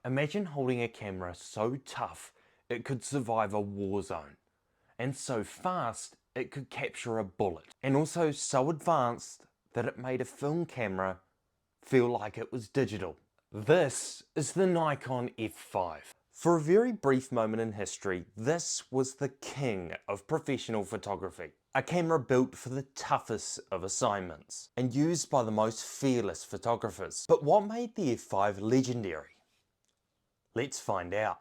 Imagine holding a camera so tough it could survive a war zone, and so fast it could capture a bullet, and also so advanced that it made a film camera feel like it was digital. This is the Nikon F5. For a very brief moment in history, this was the king of professional photography. A camera built for the toughest of assignments and used by the most fearless photographers. But what made the F5 legendary? Let's find out.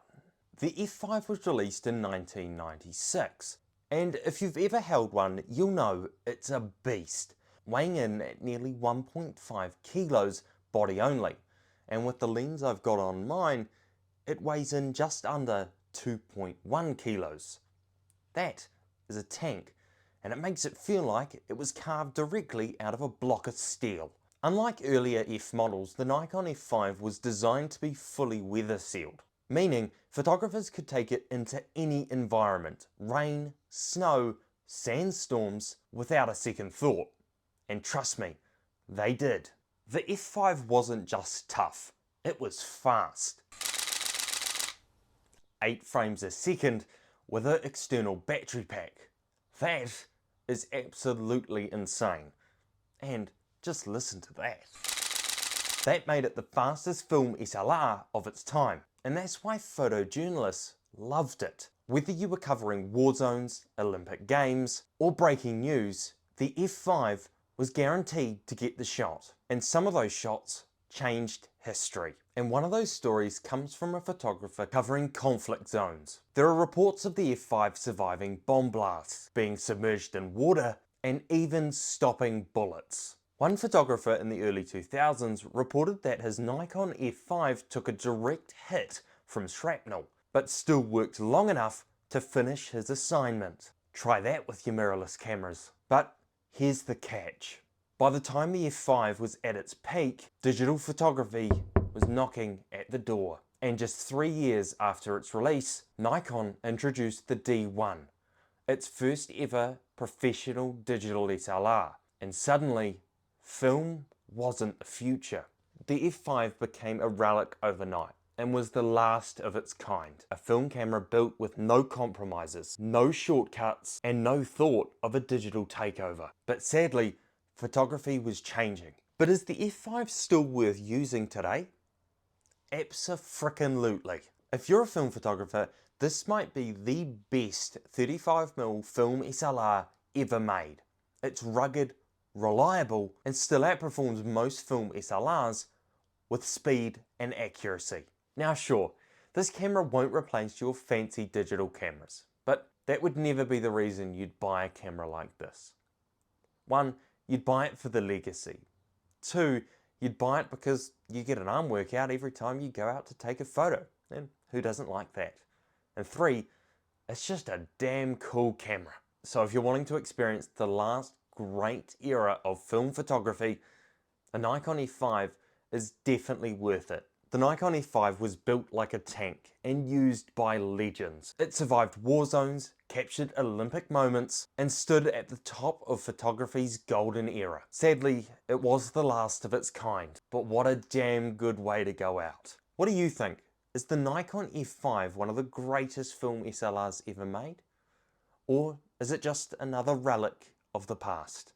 The F5 was released in 1996, and if you've ever held one, you'll know it's a beast, weighing in at nearly 1.5 kilos body only, and with the lens I've got on mine, it weighs in just under 2.1 kilos. That is a tank, and it makes it feel like it was carved directly out of a block of steel. Unlike earlier F models, the Nikon F5 was designed to be fully weather sealed, meaning photographers could take it into any environment, rain, snow, sandstorms, without a second thought. And trust me, they did. The F5 wasn't just tough, it was fast. 8 frames a second with an external battery pack. That is absolutely insane. And just listen to that. That made it the fastest film SLR of its time, and that's why photojournalists loved it. Whether you were covering war zones, Olympic Games, or breaking news, the F5 was guaranteed to get the shot. And some of those shots changed history. And one of those stories comes from a photographer covering conflict zones. There are reports of the F5 surviving bomb blasts, being submerged in water, and even stopping bullets. One photographer in the early 2000s reported that his Nikon F5 took a direct hit from shrapnel, but still worked long enough to finish his assignment. Try that with your mirrorless cameras. But here's the catch. By the time the F5 was at its peak, digital photography was knocking at the door. And just 3 years after its release, Nikon introduced the D1, its first ever professional digital SLR. And suddenly, film wasn't the future. The F5 became a relic overnight and was the last of its kind. A film camera built with no compromises, no shortcuts, and no thought of a digital takeover. But sadly, photography was changing. But is the F5 still worth using today? Abso-frickin-lutely. If you're a film photographer, this might be the best 35mm film SLR ever made. It's rugged, reliable, and still outperforms most film SLRs with speed and accuracy. Now sure, this camera won't replace your fancy digital cameras, but that would never be the reason you'd buy a camera like this. 1, you'd buy it for the legacy. 2, you'd buy it because you get an arm workout every time you go out to take a photo, and who doesn't like that? And 3, it's just a damn cool camera. So if you're wanting to experience the last great era of film photography, a Nikon F5 is definitely worth it. The Nikon F5 was built like a tank and used by legends. It survived war zones, captured Olympic moments, and stood at the top of photography's golden era. Sadly, it was the last of its kind, but what a damn good way to go out. What do you think? Is the Nikon F5 one of the greatest film SLRs ever made? Or is it just another relic of the past?